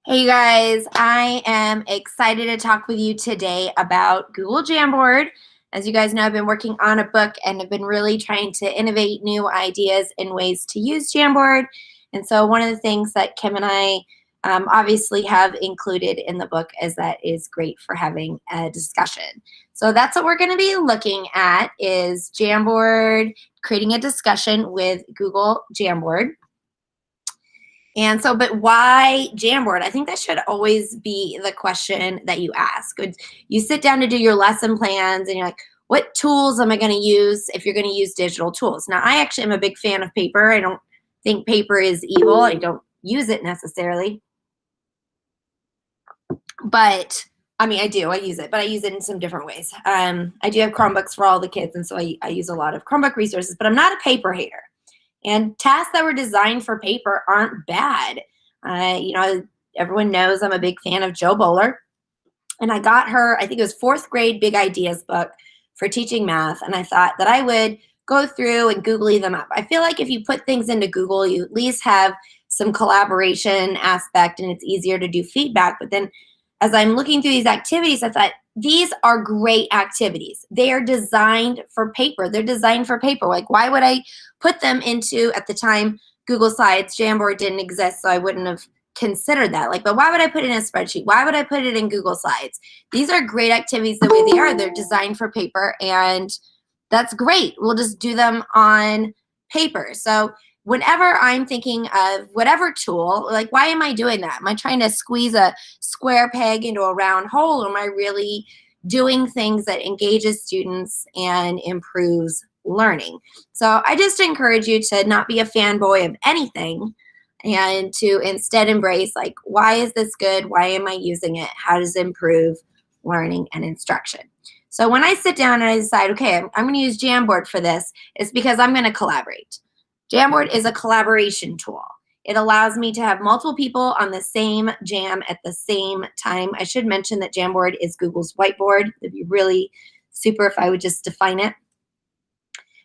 Hey guys, I am excited to talk with you today about Google Jamboard. As you guys know, I've been working on a book and have been really trying to innovate new ideas and ways to use Jamboard. And so one of the things that Kim and I obviously have included in the book is that is great for having a discussion. So that's what we're going to be looking at is Jamboard, creating a discussion with Google Jamboard. And so, but why Jamboard? I think that should always be the question that you ask. You sit down to do your lesson plans and you're like, what tools am I going to use if you're going to use digital tools? Now, I actually am a big fan of paper. I don't think paper is evil. I don't use it necessarily. But, I mean, I do. I use it, but I use it in some different ways. I do have Chromebooks for all the kids, and so I use a lot of Chromebook resources, but I'm not a paper hater. And tasks that were designed for paper aren't bad. Everyone knows I'm a big fan of Jo Boaler. And I got her, I think it was 4th grade Big Ideas book for teaching math. And I thought that I would go through and Googly them up. I feel like if you put things into Google, you at least have some collaboration aspect and it's easier to do feedback. But then as I'm looking through these activities, I thought, these are great activities. They are designed for paper. They're designed for paper. Like, why would I put them into, at the time, Google Slides? Jamboard didn't exist, so I wouldn't have considered that. Like, but why would I put it in a spreadsheet? Why would I put it in Google Slides? These are great activities the way they are. They're designed for paper, and that's great. We'll just do them on paper. So whenever I'm thinking of whatever tool, like, why am I doing that? Am I trying to squeeze a square peg into a round hole? Or am I really doing things that engages students and improves learning? So I just encourage you to not be a fanboy of anything and to instead embrace, like, why is this good? Why am I using it? How does it improve learning and instruction? So when I sit down and I decide, okay, I'm going to use Jamboard for this, it's because I'm going to collaborate. Jamboard is a collaboration tool. It allows me to have multiple people on the same jam at the same time. I should mention that Jamboard is Google's whiteboard. It'd be really super if I would just define it.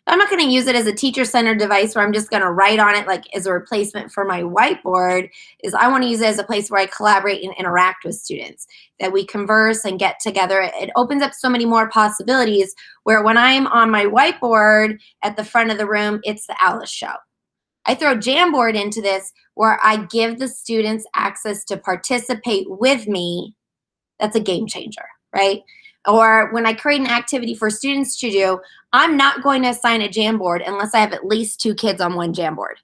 But I'm not going to use it as a teacher-centered device where I'm just going to write on it like as a replacement for my whiteboard. I want to use it as a place where I collaborate and interact with students, that we converse and get together. It opens up so many more possibilities where when I'm on my whiteboard at the front of the room, it's the Alice show. I throw Jamboard into this where I give the students access to participate with me. That's a game changer, right? Or when I create an activity for students to do, I'm not going to assign a Jamboard unless I have at least 2 kids on one Jamboard.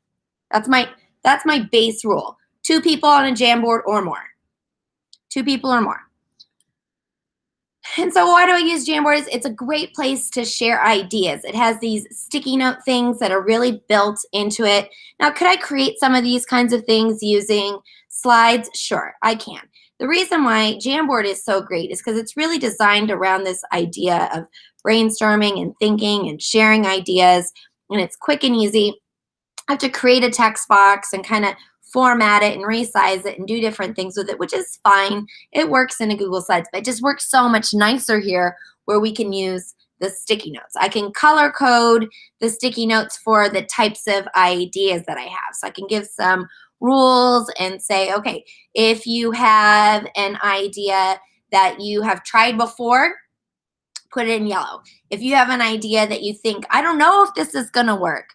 That's my base rule. 2 people on a Jamboard or more. 2 people or more. And so why do I use Jamboard? It's a great place to share ideas. It has these sticky note things that are really built into it. Now, could I create some of these kinds of things using slides? Sure, I can. The reason why Jamboard is so great is because it's really designed around this idea of brainstorming and thinking and sharing ideas, and it's quick and easy. I have to create a text box and kind of format it and resize it and do different things with it, which is fine. It works in a Google Slides, but it just works so much nicer here where we can use the sticky notes. I can color code the sticky notes for the types of ideas that I have. So I can give some rules and say, okay, if you have an idea that you have tried before, put it in yellow. If you have an idea that you think, I don't know if this is going to work,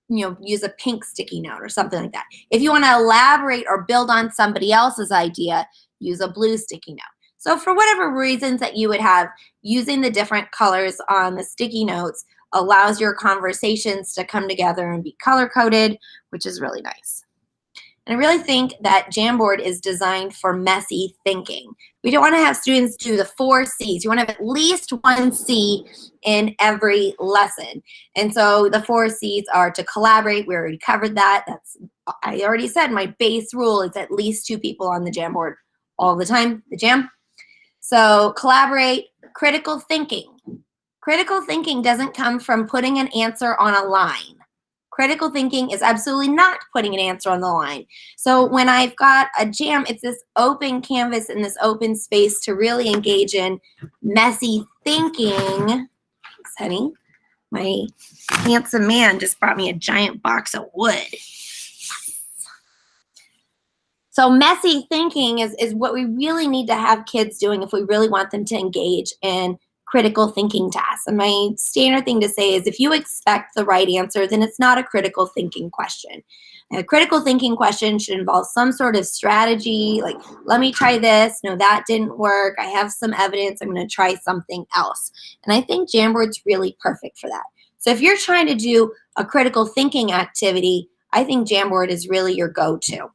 use a pink sticky note or something like that. If you want to elaborate or build on somebody else's idea, use a blue sticky note. So for whatever reasons that you would have, using the different colors on the sticky notes allows your conversations to come together and be color-coded, which is really nice. And I really think that Jamboard is designed for messy thinking. We don't want to have students do the 4 C's. You want to have at least 1 C in every lesson. And so the 4 C's are to collaborate. We already covered that. I already said my base rule is at least 2 people on the Jamboard all the time, the jam. So collaborate, critical thinking. Critical thinking doesn't come from putting an answer on a line. Critical thinking is absolutely not putting an answer on the line. So when I've got a jam, it's this open canvas and this open space to really engage in messy thinking. Thanks, honey. My handsome man just brought me a giant box of wood. So messy thinking is what we really need to have kids doing if we really want them to engage in critical thinking tasks. And my standard thing to say is if you expect the right answer, then it's not a critical thinking question. A critical thinking question should involve some sort of strategy, like, let me try this. No, that didn't work. I have some evidence. I'm going to try something else. And I think Jamboard's really perfect for that. So if you're trying to do a critical thinking activity, I think Jamboard is really your go-to.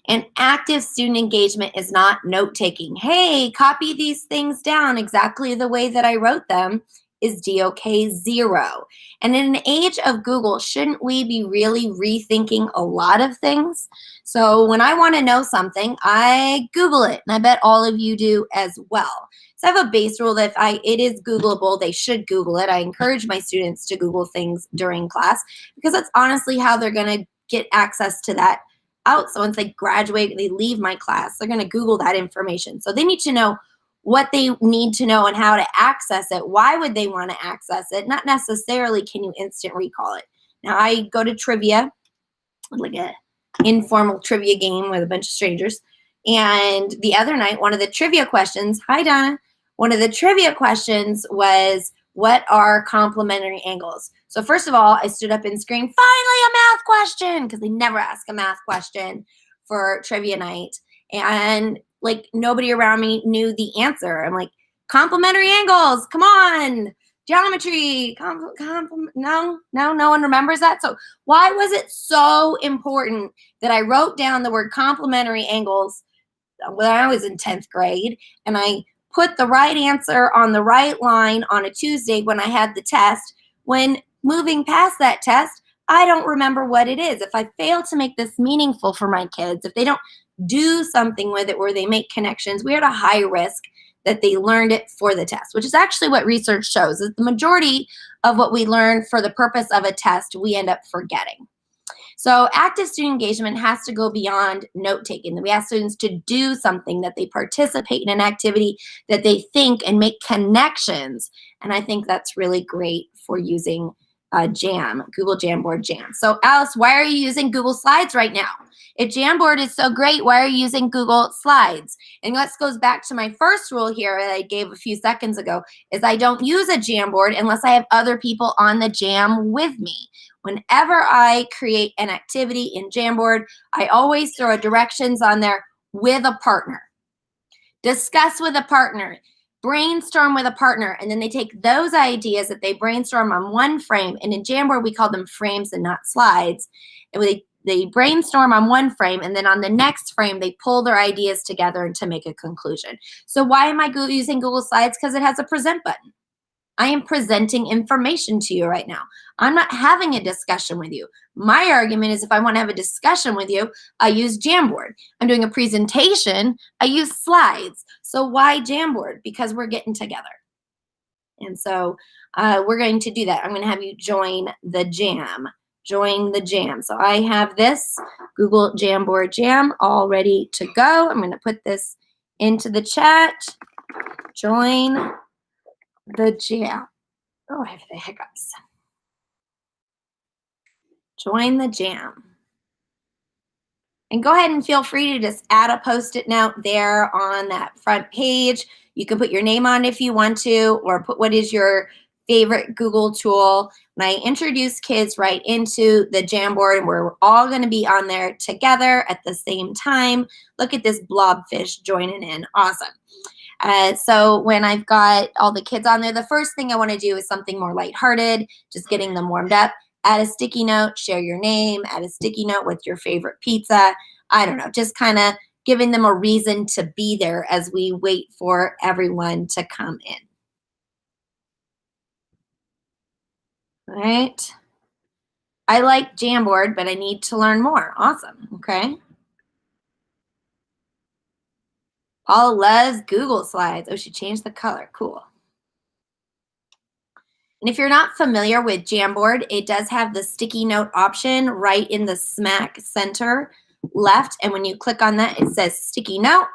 And active student engagement is not note-taking. Hey, copy these things down exactly the way that I wrote them is DOK 0. And in an age of Google, shouldn't we be really rethinking a lot of things? So when I want to know something, I Google it, and I bet all of you do as well. So I have a base rule that if it is Googleable, they should Google it. I encourage my students to Google things during class because that's honestly how they're going to get access to that out. So once they graduate, they leave my class, they're going to Google that information. So they need to know what they need to know and how to access it. Why would they want to access it? Not necessarily can you instant recall it. Now I go to trivia, like a informal trivia game with a bunch of strangers. And the other night, one of the trivia questions, hi Donna, one of the trivia questions was, what are complementary angles? So first of all, I stood up and screamed, finally a math question, because they never ask a math question for trivia night. And like nobody around me knew the answer. I'm like, complementary angles, come on, geometry, no one remembers that. So why was it so important that I wrote down the word complementary angles when I was in 10th grade, and I put the right answer on the right line on a Tuesday when I had the test? When moving past that test, I don't remember what it is. If I fail to make this meaningful for my kids, if they don't do something with it where they make connections, we're at a high risk that they learned it for the test, which is actually what research shows, is the majority of what we learn for the purpose of a test, we end up forgetting. So active student engagement has to go beyond note-taking. We ask students to do something, that they participate in an activity, that they think and make connections. And I think that's really great for using Jam, Google Jamboard Jam. So Alice, why are you using Google Slides right now? If Jamboard is so great, why are you using Google Slides? And this goes back to my first rule here that I gave a few seconds ago, is I don't use a Jamboard unless I have other people on the Jam with me. Whenever I create an activity in Jamboard, I always throw a directions on there with a partner. Discuss with a partner. Brainstorm with a partner, and then they take those ideas that they brainstorm on one frame, and in Jamboard we call them frames and not slides, and they brainstorm on one frame, and then on the next frame they pull their ideas together to make a conclusion. So why am I using Google Slides? Because it has a present button. I am presenting information to you right now. I'm not having a discussion with you. My argument is if I want to have a discussion with you, I use Jamboard. I'm doing a presentation, I use slides. So why Jamboard? Because we're getting together. And so we're going to do that. I'm going to have you join the jam. Join the jam. So I have this Google Jamboard Jam all ready to go. I'm going to put this into the chat. Join the jam. Oh, I have the hiccups. Join the jam. And go ahead and feel free to just add a Post-it note there on that front page. You can put your name on if you want to, or put what is your favorite Google tool. And I introduce kids right into the Jamboard, and we're all going to be on there together at the same time. Look at this blobfish joining in. Awesome. So when I've got all the kids on there, the first thing I want to do is something more lighthearted, just getting them warmed up. Add a sticky note, share your name, add a sticky note with your favorite pizza. I don't know, just kind of giving them a reason to be there as we wait for everyone to come in. All right. I like Jamboard, but I need to learn more. Awesome. Okay. Paula loves Google Slides. Oh, she changed the color. Cool. And if you're not familiar with Jamboard, it does have the sticky note option right in the smack center left. And when you click on that, it says sticky note.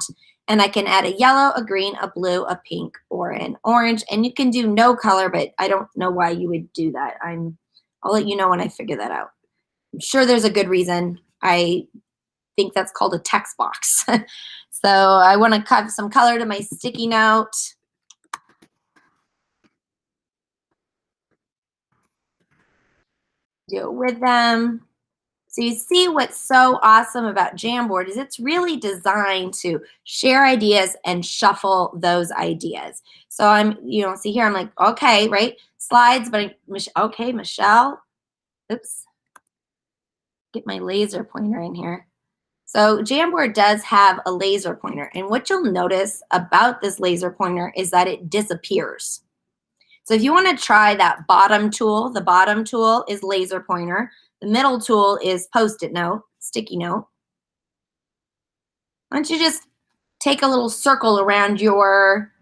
And I can add a yellow, a green, a blue, a pink, or an orange. And you can do no color, but I don't know why you would do that. I'll let you know when I figure that out. I'm sure there's a good reason. I think that's called a text box. So I want to cut some color to my sticky note. Do it with them. So you see what's so awesome about Jamboard is it's really designed to share ideas and shuffle those ideas. So I'm, see here, I'm like, okay, right? Slides, but okay, Michelle. Oops. Get my laser pointer in here. So Jamboard does have a laser pointer. And what you'll notice about this laser pointer is that it disappears. So if you want to try that bottom tool, the bottom tool is laser pointer. The middle tool is Post-it note, sticky note. Why don't you just take a little circle around your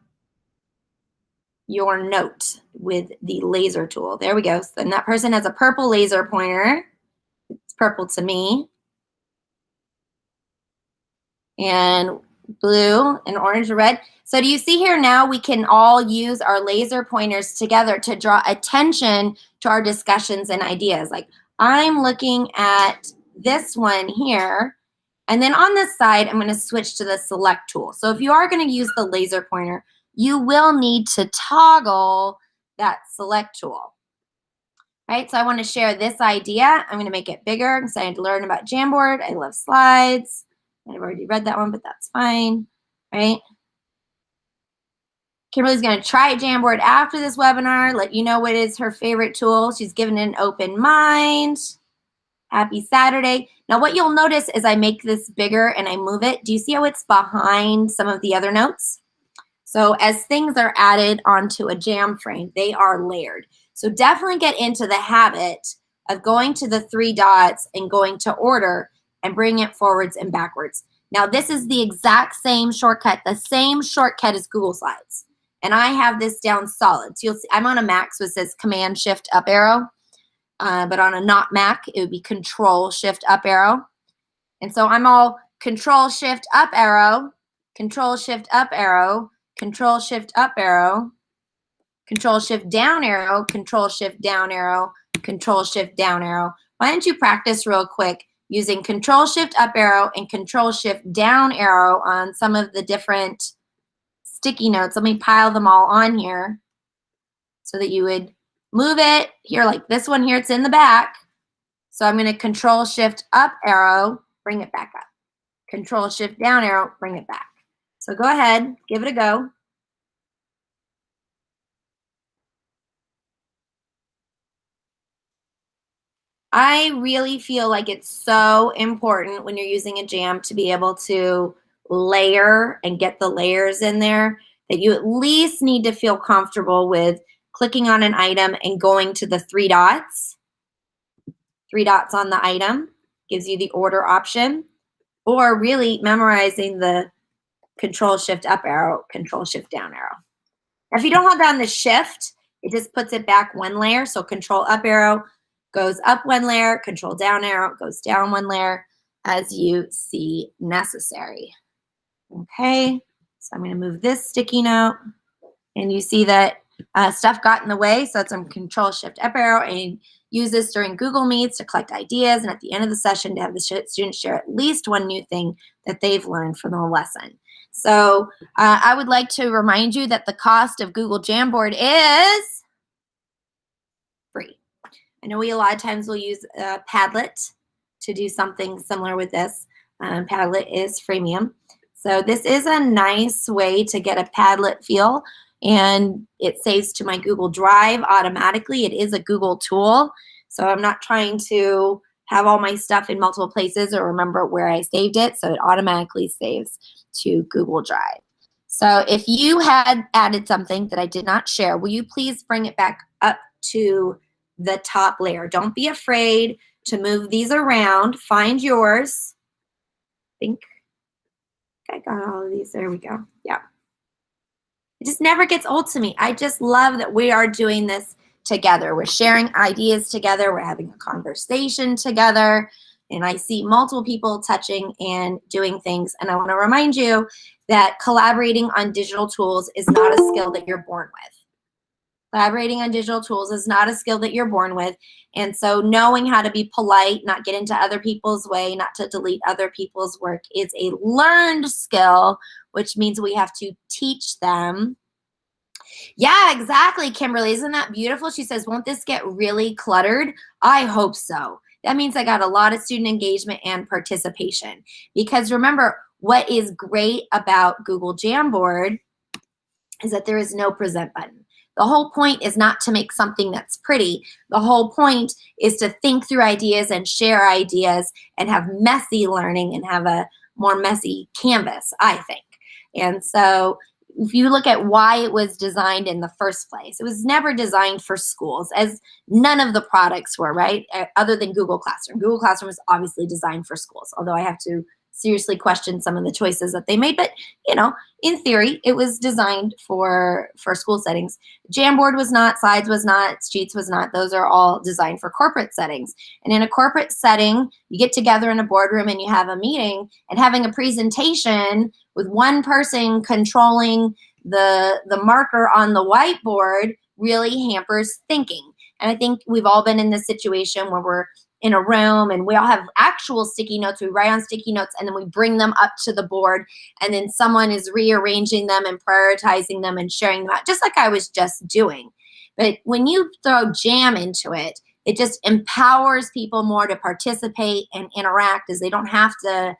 note with the laser tool. There we go. So then that person has a purple laser pointer. It's purple to me. And blue and orange and red. So do you see here now we can all use our laser pointers together to draw attention to our discussions and ideas. Like I'm looking at this one here, and then on this side, I'm going to switch to the select tool. So if you are going to use the laser pointer, you will need to toggle that select tool. Right, so I want to share this idea. I'm going to make it bigger. I'm excited to learn about Jamboard. I love slides. I've already read that one, but that's fine, right? Kimberly's going to try Jamboard after this webinar, let you know what is her favorite tool. She's given it an open mind. Happy Saturday. Now what you'll notice is I make this bigger and I move it. Do you see how it's behind some of the other notes? So as things are added onto a jam frame, they are layered. So definitely get into the habit of going to the 3 dots and going to order and bring it forwards and backwards. Now this is the exact same shortcut, the same shortcut as Google Slides. And I have this down solid. So you'll see I'm on a Mac, so it says Command Shift Up Arrow. But on a not Mac, it would be Control Shift Up Arrow. And so I'm all Control Shift Up Arrow, Control Shift Up Arrow, Control Shift Up Arrow, Control Shift Down Arrow, Control Shift Down Arrow, Control Shift Down Arrow. Why don't you practice real quick using Control Shift Up Arrow and Control Shift Down Arrow on some of the different sticky notes. Let me pile them all on here so that you would move it here, like this one here, it's in the back. So I'm going to Control Shift Up Arrow, bring it back up. Control Shift Down Arrow, bring it back. So go ahead, give it a go. I really feel like it's so important when you're using a jam to be able to layer and get the layers in there, that you at least need to feel comfortable with clicking on an item and going to the 3 dots. 3 dots on the item gives you the order option, or really memorizing the Control Shift Up Arrow, Control Shift Down Arrow. Now, if you don't hold down the Shift, it just puts it back 1 layer. So Control Up Arrow goes up 1 layer, Control Down Arrow goes down 1 layer as you see necessary. Okay, so I'm going to move this sticky note, and you see that stuff got in the way, so it's on Control Shift Up Arrow, and use this during Google Meets to collect ideas, and at the end of the session to have the students share at least 1 new thing that they've learned from the lesson. So I would like to remind you that the cost of Google Jamboard is free. I know we a lot of times will use Padlet to do something similar with this. Padlet is freemium. So this is a nice way to get a Padlet feel, and it saves to my Google Drive automatically. It is a Google tool, so I'm not trying to have all my stuff in multiple places or remember where I saved it, so it automatically saves to Google Drive. So if you had added something that I did not share, will you please bring it back up to the top layer? Don't be afraid to move these around. Find yours. I think I got all of these. There we go. Yeah. It just never gets old to me. I just love that we are doing this together. We're sharing ideas together. We're having a conversation together. And I see multiple people touching and doing things. And I want to remind you that collaborating on digital tools is not a skill that you're born with. Collaborating on digital tools is not a skill that you're born with. And so knowing how to be polite, not get into other people's way, not to delete other people's work is a learned skill, which means we have to teach them. Yeah, exactly, Kimberly. Isn't that beautiful? She says, won't this get really cluttered? I hope so. That means I got a lot of student engagement and participation. Because remember, what is great about Google Jamboard is that there is no present button. The whole point is not to make something that's pretty. The whole point is to think through ideas and share ideas and have messy learning and have a more messy canvas, I think. And so if you look at why it was designed in the first place, it was never designed for schools, as none of the products were, right? Other than Google Classroom. Google Classroom is obviously designed for schools, although I have to seriously question some of the choices that they made. But, you know, in theory, it was designed for school settings. Jamboard was not, Slides was not, Sheets was not. Those are all designed for corporate settings. And in a corporate setting, you get together in a boardroom and you have a meeting, and having a presentation with one person controlling the marker on the whiteboard really hampers thinking. And I think we've all been in this situation where we're in a room and we all have actual sticky notes. We write on sticky notes and then we bring them up to the board, and then someone is rearranging them and prioritizing them and sharing them out, just like I was just doing. But when you throw Jam into it, it just empowers people more to participate and interact, as they don't have to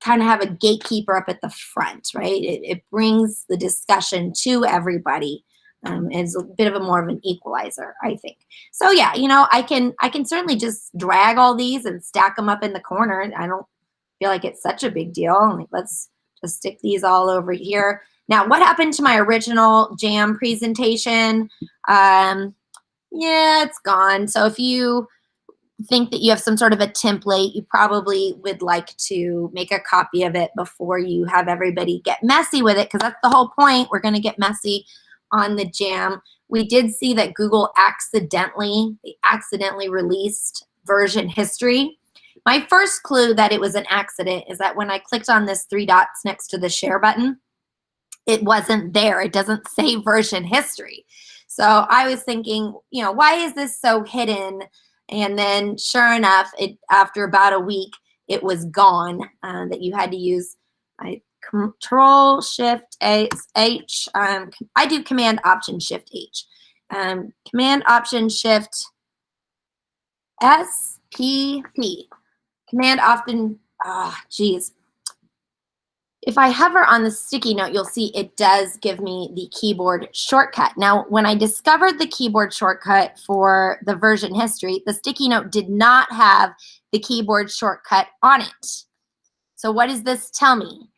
kind of have a gatekeeper up at the front, right? It brings the discussion to everybody. It's a bit of a more of an equalizer, I think. So yeah, you know, I can certainly just drag all these and stack them up in the corner. I don't feel like it's such a big deal. Like, let's just stick these all over here. Now, what happened to my original Jam presentation? Yeah, it's gone. So if you think that you have some sort of a template, you probably would like to make a copy of it before you have everybody get messy with it, because that's the whole point. We're going to get messy on the Jam. We did see that Google accidentally released version history. My first clue that it was an accident is that when I clicked on this 3 dots next to the share button, it wasn't there. It doesn't say version history. So I was thinking, you know, why is this so hidden? And then sure enough, after about a week, it was gone, that you had to use Control Shift H. I do Command Option Shift H. Command Option Shift S P P. Command Option, geez. If I hover on the sticky note, you'll see it does give me the keyboard shortcut. Now, when I discovered the keyboard shortcut for the version history, the sticky note did not have the keyboard shortcut on it. So what does this tell me?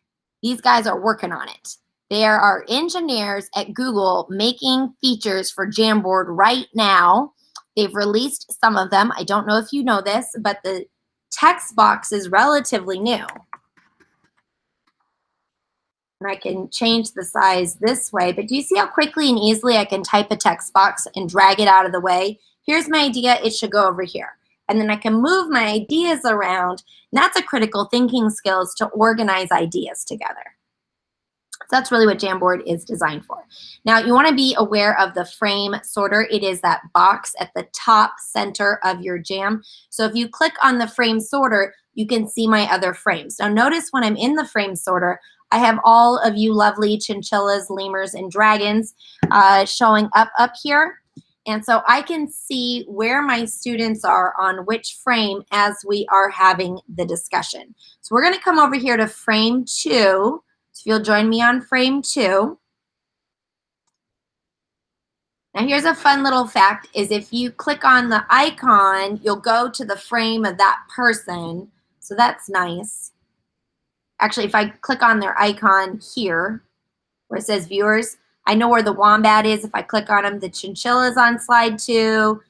These guys are working on it. There are engineers at Google making features for Jamboard right now. They've released some of them. I don't know if you know this, but the text box is relatively new. And I can change the size this way, but do you see how quickly and easily I can type a text box and drag it out of the way? Here's my idea, it should go over here. And then I can move my ideas around. And that's a critical thinking skill, is to organize ideas together. So that's really what Jamboard is designed for. Now, you want to be aware of the frame sorter. It is that box at the top center of your Jam. So if you click on the frame sorter, you can see my other frames. Now notice when I'm in the frame sorter, I have all of you lovely chinchillas, lemurs, and dragons showing up here. And so I can see where my students are on which frame as we are having the discussion. So we're going to come over here to frame 2. So if you'll join me on frame 2. Now here's a fun little fact, is if you click on the icon, you'll go to the frame of that person. So that's nice. Actually, if I click on their icon here, where it says viewers, I know where the wombat is. If I click on them, the chinchilla is on slide 2.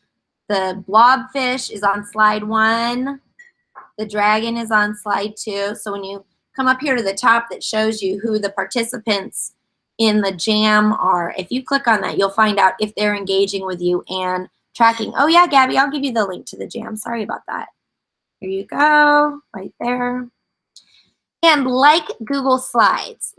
The blobfish is on slide 1. The dragon is on slide 2. So when you come up here to the top, that shows you who the participants in the Jam are. If you click on that, you'll find out if they're engaging with you and tracking. Oh yeah, Gabby, I'll give you the link to the Jam. Sorry about that. Here you go, right there. And like Google Slides,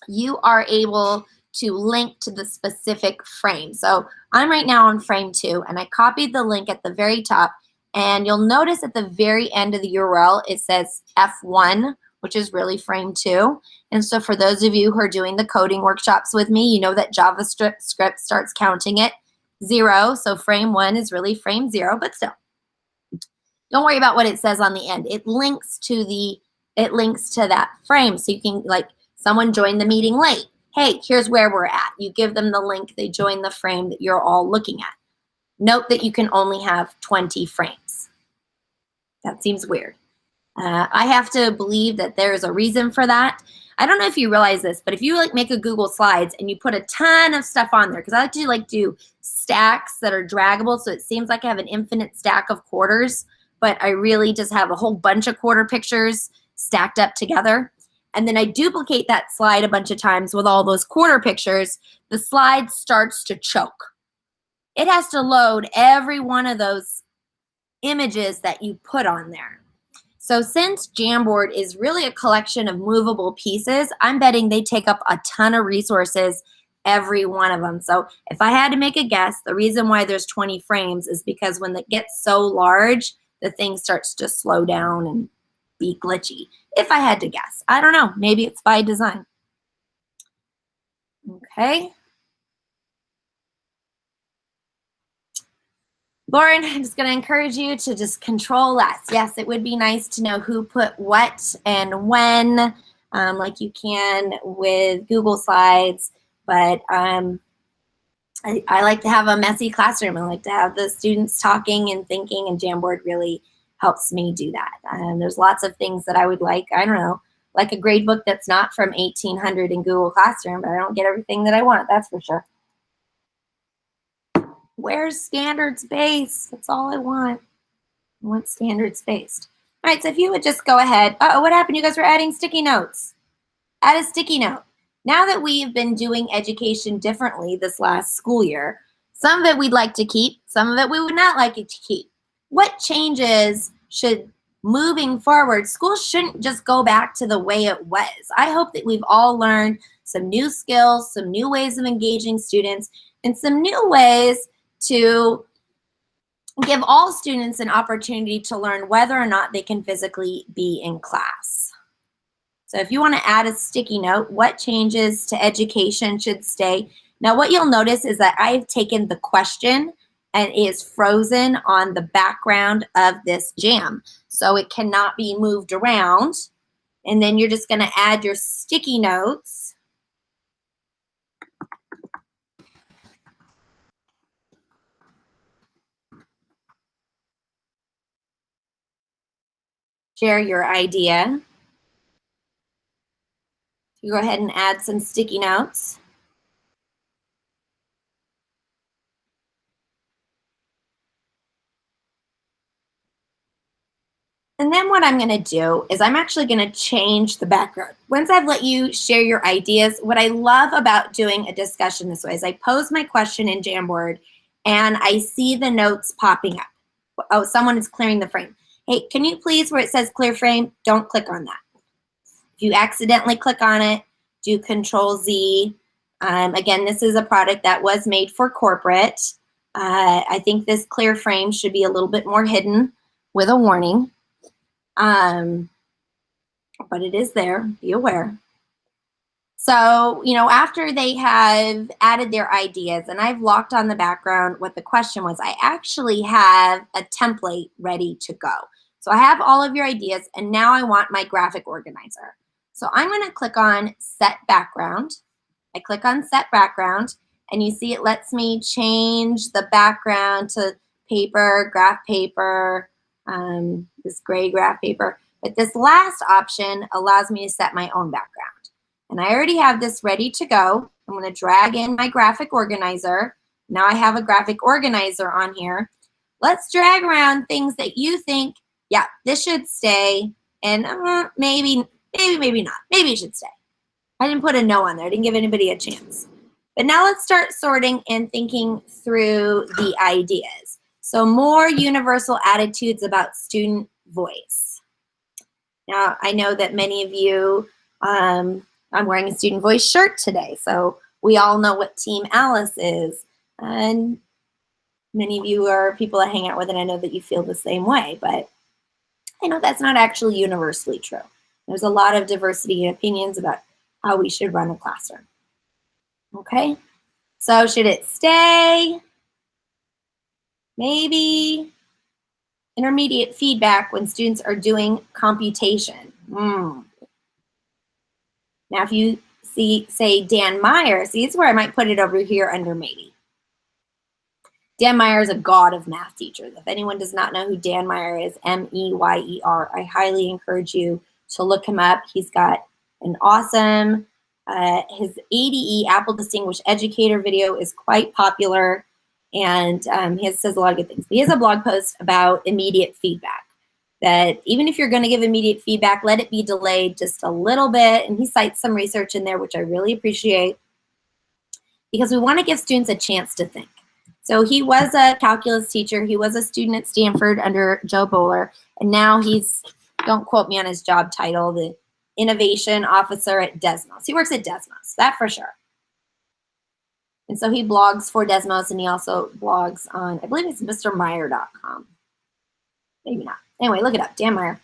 you are able to link to the specific frame. So I'm right now on frame 2, and I copied the link at the very top, and you'll notice at the very end of the URL it says F1, which is really frame 2. And so for those of you who are doing the coding workshops with me, you know that JavaScript starts counting at 0. So frame 1 is really frame 0, but still, don't worry about what it says on the end. It links to that frame. So you can, like, someone joined the meeting late. Hey, here's where we're at. You give them the link, they join the frame that you're all looking at. Note that you can only have 20 frames. That seems weird. I have to believe that there's a reason for that. I don't know if you realize this, but if you like make a Google Slides and you put a ton of stuff on there, because I like to do stacks that are draggable, so it seems like I have an infinite stack of quarters, but I really just have a whole bunch of quarter pictures stacked up together. And then I duplicate that slide a bunch of times with all those quarter pictures, the slide starts to choke. It has to load every one of those images that you put on there. So since Jamboard is really a collection of movable pieces, I'm betting they take up a ton of resources, every one of them. So if I had to make a guess, the reason why there's 20 frames is because when it gets so large, the thing starts to slow down and be glitchy. If I had to guess. I don't know. Maybe it's by design. Okay. Lauren, I'm just going to encourage you to just control less. Yes, it would be nice to know who put what and when, like you can with Google Slides, but I like to have a messy classroom. I like to have the students talking and thinking, and Jamboard really helps me do that. And there's lots of things that I would like, I don't know, like a grade book that's not from 1800 in Google Classroom, but I don't get everything that I want, that's for sure. Where's standards-based? That's all I want. I want standards-based. All right, so if you would just go ahead. Uh-oh, what happened? You guys were adding sticky notes. Add a sticky note. Now that we've been doing education differently this last school year, some of it we'd like to keep, some of it we would not like it to keep. What changes should, moving forward, schools shouldn't just go back to the way it was. I hope that we've all learned some new skills, some new ways of engaging students, and some new ways to give all students an opportunity to learn whether or not they can physically be in class. So if you want to add a sticky note, what changes to education should stay? Now what you'll notice is that I've taken the question and it is frozen on the background of this jam. So it cannot be moved around. And then you're just going to add your sticky notes. Share your idea. You go ahead and add some sticky notes. And then what I'm going to do is I'm actually going to change the background. Once I've let you share your ideas, what I love about doing a discussion this way is I pose my question in Jamboard and I see the notes popping up. Oh, someone is clearing the frame. Hey, can you please, where it says clear frame, don't click on that. If you accidentally click on it, do Control Z. Again, this is a product that was made for corporate. I think this clear frame should be a little bit more hidden with a warning. But it is there, be aware. So, you know, after they have added their ideas and I've locked on the background what the question was, I actually have a template ready to go. So I have all of your ideas and now I want my graphic organizer. So I'm going to click on Set Background. I click on Set Background and you see it lets me change the background to paper, graph paper, this gray graph paper. But this last option allows me to set my own background. And I already have this ready to go. I'm going to drag in my graphic organizer. Now I have a graphic organizer on here. Let's drag around things that you think, yeah, this should stay. And maybe not. Maybe it should stay. I didn't put a no on there. I didn't give anybody a chance. But now let's start sorting and thinking through the ideas. So more universal attitudes about student voice. Now, I know that many of you, I'm wearing a student voice shirt today. So We all know what Team Alice is. And many of you are people I hang out with, and I know that you feel the same way, but I know that's not actually universally true. There's a lot of diversity in opinions about how we should run a classroom. Okay, so should it stay? Maybe. Intermediate feedback when students are doing computation. Now, if you say Dan Meyer, see, it's where I might put it over here under maybe. Dan Meyer is a god of math teachers. If anyone does not know who Dan Meyer is, M-E-Y-E-R, I highly encourage you to look him up. He's got an awesome, his ADE, Apple Distinguished Educator video is quite popular, and he says a lot of good things. But he has a blog post about immediate feedback, that even if you're going to give immediate feedback, let it be delayed just a little bit. And he cites some research in there, which I really appreciate, because we want to give students a chance to think. So he was a calculus teacher. He was a student at Stanford under Joe Bowler. And now he's, don't quote me on his job title, the innovation officer at Desmos. He works at Desmos, that for sure. And so he blogs for Desmos, and he also blogs on, I believe it's mrmeyer.com. Maybe not. Anyway, look it up, Dan Meyer.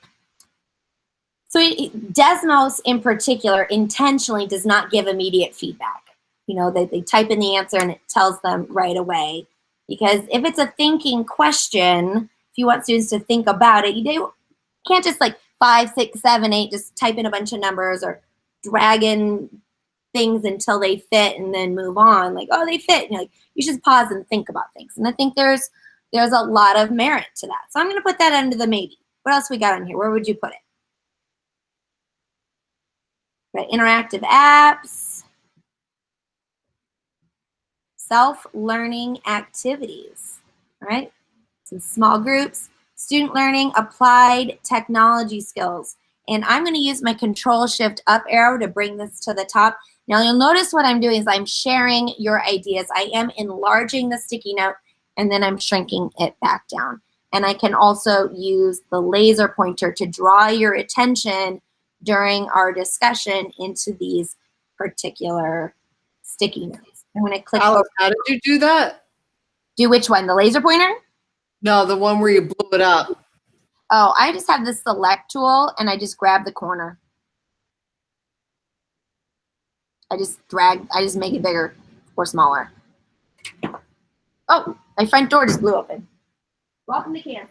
So Desmos in particular intentionally does not give immediate feedback. You know, they type in the answer and it tells them right away. Because if it's a thinking question, if you want students to think about it, you can't just like 5, 6, 7, 8, just type in a bunch of numbers or drag in things until they fit and then move on. Like, oh, they fit. And you should pause and think about things. And I think there's a lot of merit to that. So I'm going to put that under the maybe. What else we got on here? Where would you put it? Right, interactive apps, self-learning activities, right? Some small groups, student learning, applied technology skills. And I'm going to use my Control-Shift-Up arrow to bring this to the top. Now you'll notice what I'm doing is I'm sharing your ideas. I am enlarging the sticky note, and then I'm shrinking it back down. And I can also use the laser pointer to draw your attention during our discussion into these particular sticky notes. I'm going to click. Alice, how did you do that? Do which one? The laser pointer? No, the one where you blew it up. Oh, I just have the select tool, and I just grab the corner. I just make it bigger or smaller. Oh, my front door just blew open. Welcome to Kansas.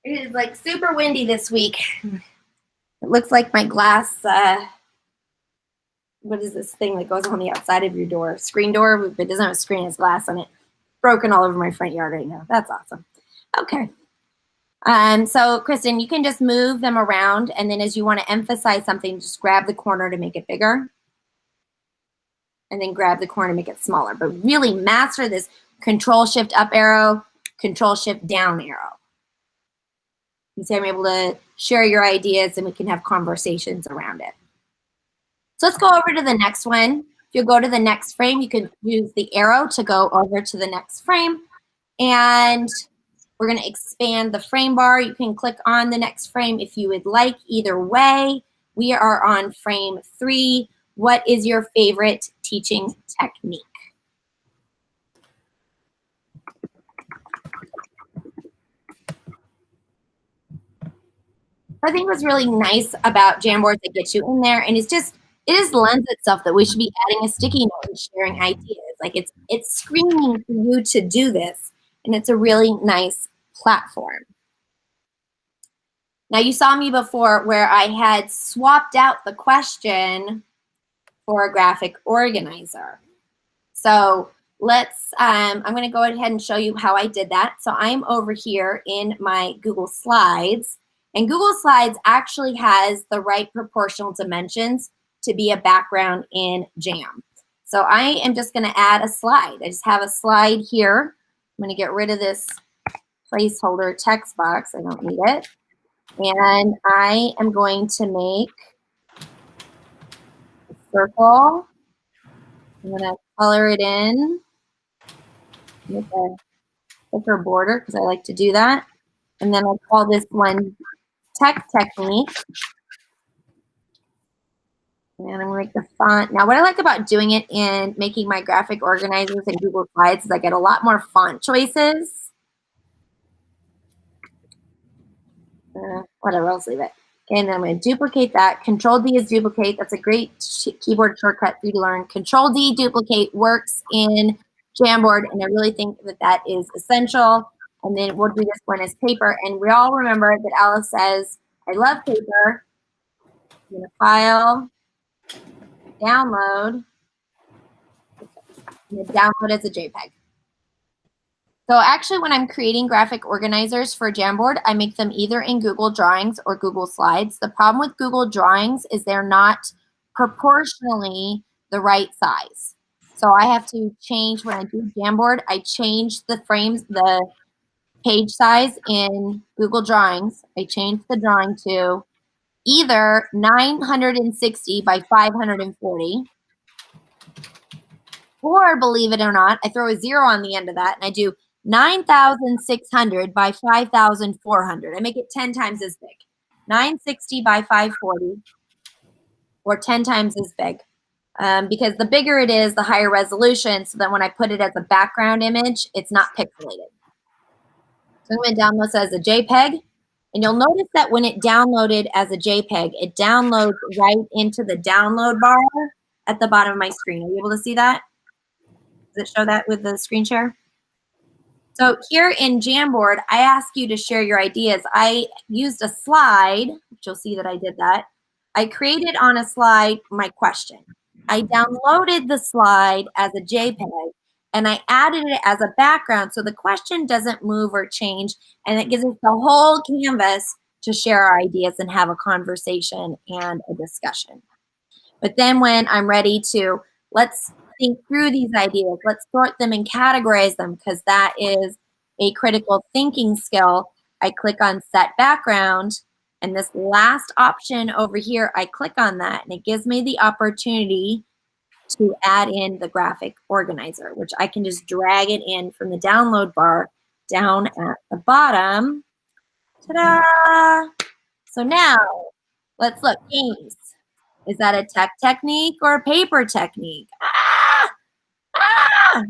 It is like super windy this week. It looks like my glass, what is this thing that goes on the outside of your door? Screen door, but it doesn't have a screen, it's glass on it. Broken all over my front yard right now. That's awesome. Okay. So Kristen, you can just move them around, and then as you want to emphasize something, just grab the corner to make it bigger. And then grab the corner to make it smaller. But really master this Control-Shift-Up arrow, Control-Shift-Down arrow. You see I'm able to share your ideas, and we can have conversations around it. So let's go over to the next one. If you go to the next frame, you can use the arrow to go over to the next frame. And we're going to expand the frame bar. You can click on the next frame if you would like. Either way, we are on frame 3. What is your favorite teaching technique? I think what's really nice about Jamboard that gets you in there, and it just lends itself that we should be adding a sticky note and sharing ideas. Like it's screaming for you to do this, and it's a really nice platform. Now you saw me before where I had swapped out the question for a graphic organizer. So let's, I'm going to go ahead and show you how I did that. So I'm over here in my Google Slides, and Google Slides actually has the right proportional dimensions to be a background in Jam. So I am just going to add a slide. I just have a slide here. I'm going to get rid of this placeholder text box. I don't need it. And I am going to make a circle. I'm going to color it in with a thicker border because I like to do that. And then I call this one Tech Technique. And I'm gonna make the font. Now what I like about doing it in making my graphic organizers in Google Slides is I get a lot more font choices. Whatever, I'll leave it. And then I'm gonna duplicate that. Control D is duplicate. That's a great keyboard shortcut for you to learn. Control D, duplicate, works in Jamboard, and I really think that that is essential. And then we'll do this one as paper. And we all remember that Alice says, I love paper. I'm gonna file, download, and download as a JPEG. So actually when I'm creating graphic organizers for Jamboard, I make them either in Google Drawings or Google Slides. The problem with Google Drawings is they're not proportionally the right size. So I have to change, when I do Jamboard, I change the frames, the page size in Google Drawings. I change the drawing to either 960 by 540, or believe it or not, I throw a 0 on the end of that and I do 9,600 by 5,400. I make it 10 times as big. 960 by 540, or 10 times as big. Because the bigger it is, the higher resolution, so that when I put it as a background image, it's not pixelated. So I'm going to download this as a JPEG. And you'll notice that when it downloaded as a JPEG, it downloads right into the download bar at the bottom of my screen. Are you able to see that? Does it show that with the screen share? So here in Jamboard, I ask you to share your ideas. I used a slide, which you'll see that I did that. I created on a slide my question. I downloaded the slide as a JPEG, and I added it as a background so the question doesn't move or change, and it gives us the whole canvas to share our ideas and have a conversation and a discussion. But then when I'm ready to, let's think through these ideas, let's sort them and categorize them, because that is a critical thinking skill, I click on Set Background, and this last option over here, I click on that, and it gives me the opportunity to add in the graphic organizer, which I can just drag it in from the download bar down at the bottom. Ta-da! So now, let's look. Games. Is that a tech technique or a paper technique?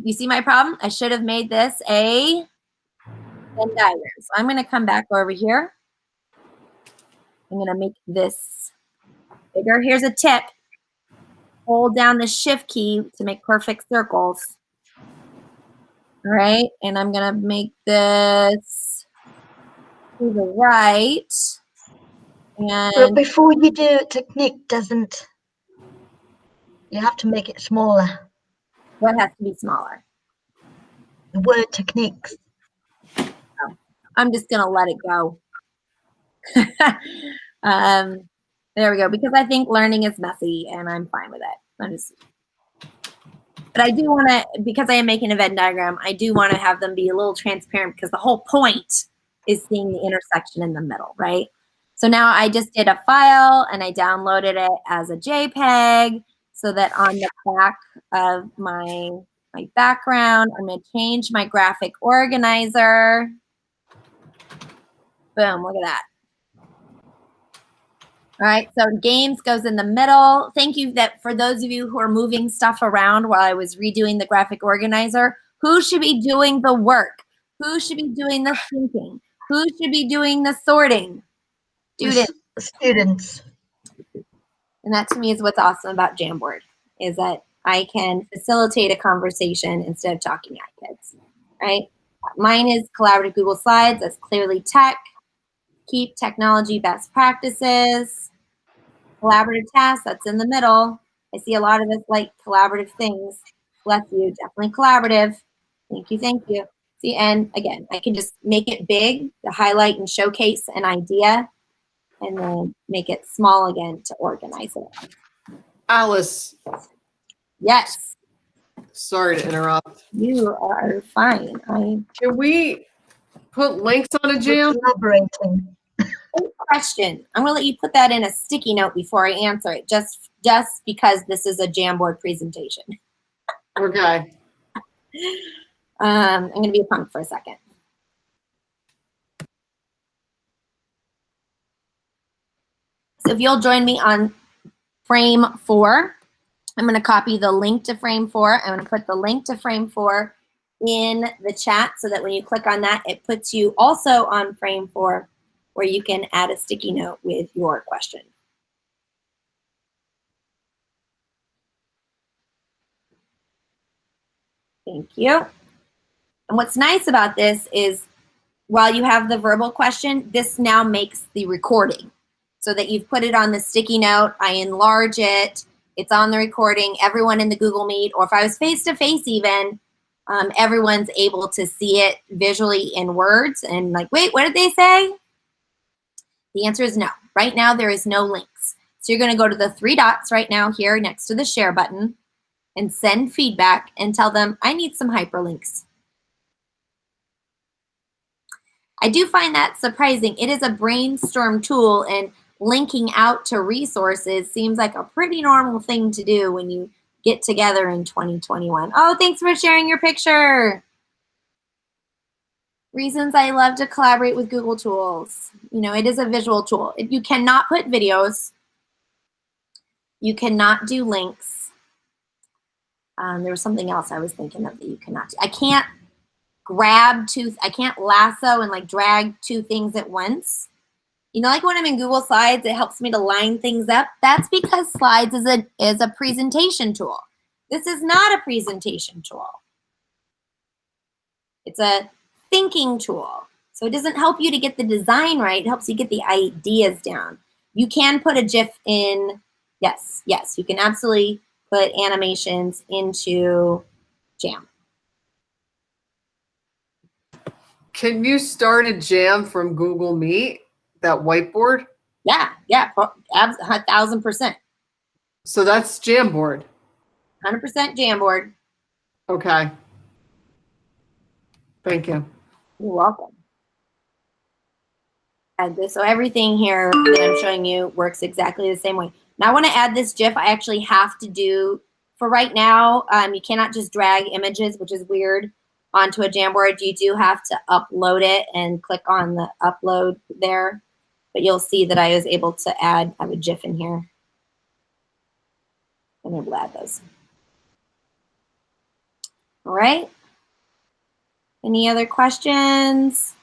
You see my problem? I should have made this a Venn diagram. So I'm going to come back over here. I'm going to make this bigger. Here's a tip. Hold down the shift key to make perfect circles. All right. And I'm going to make this to the right. And But before you do it, technique doesn't, you have to make it smaller. what has to be smaller? The word techniques. I'm just going to let it go. There we go. Because I think learning is messy and I'm fine with it. But I do want to, because I am making a Venn diagram, I do want to have them be a little transparent, because the whole point is seeing the intersection in the middle, right? So now I just did a file and I downloaded it as a JPEG, so that on the back of my background, I'm going to change my graphic organizer. Boom, look at that. All right, so games goes in the middle. Thank you for those of you who are moving stuff around while I was redoing the graphic organizer. Who should be doing the work? Who should be doing the thinking? Who should be doing the sorting? Students. Students. And that to me is what's awesome about Jamboard, is that I can facilitate a conversation instead of talking at kids, right? Mine is collaborative Google Slides. That's clearly tech. Keep technology best practices. Collaborative tasks, that's in the middle. I see a lot of us like collaborative things. Bless you, definitely collaborative. Thank you, thank you. See, and again, I can just make it big to highlight and showcase an idea, and then make it small again to organize it. Alice, Yes, sorry to interrupt. you are fine. Can we put links on a We're jam? collaborating. Good question. I'm gonna let you put that in a sticky note before I answer it, just because this is a Jamboard presentation. Okay. I'm gonna be a punk for a second. So if you'll join me on frame 4, I'm going to copy the link to frame 4. I'm going to put the link to frame 4 in the chat so that when you click on that, it puts you also on frame 4 where you can add a sticky note with your question. Thank you. And what's nice about this is while you have the verbal question, this now makes the recording so that you've put it on the sticky note. I enlarge it. It's on the recording. Everyone in the Google Meet, or if I was face-to-face even, everyone's able to see it visually in words and like, wait, what did they say? The answer is no. Right now, there is no links. So you're going to go to the 3 dots right now here next to the share button and send feedback and tell them, I need some hyperlinks. I do find that surprising. It is a brainstorm tool, and linking out to resources seems like a pretty normal thing to do when you get together in 2021. Oh, thanks for sharing your picture. Reasons I love to collaborate with Google Tools. You know, it is a visual tool. You cannot put videos. You cannot do links. There was something else I was thinking of that you cannot do. I can't I can't lasso and like drag 2 things at once. You know, like when I'm in Google Slides, it helps me to line things up. That's because Slides is a presentation tool. This is not a presentation tool. It's a thinking tool. So it doesn't help you to get the design right. It helps you get the ideas down. You can put a GIF in. Yes, you can absolutely put animations into Jam. Can you start a jam from Google Meet, that whiteboard? Yeah, 1,000%. So that's Jamboard. 100% Jamboard. Okay. Thank you. You're welcome. Add this. So everything here that I'm showing you works exactly the same way. Now I want to add this GIF. I actually have to do, for right now, you cannot just drag images, which is weird, onto a Jamboard. You do have to upload it and click on the upload there. But you'll see that I was able to add, I have a GIF in here. I'm able to add those. All right. Any other questions?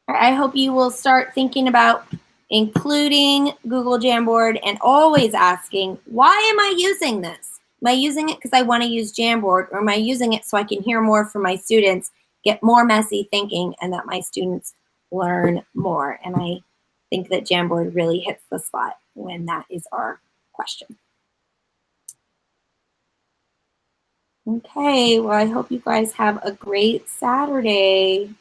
I hope you will start thinking about including Google Jamboard and always asking, why am I using this? Am I using it because I want to use Jamboard, or am I using it so I can hear more from my students, get more messy thinking, and that my students learn more? And I think that Jamboard really hits the spot when that is our question. Okay, well, I hope you guys have a great Saturday.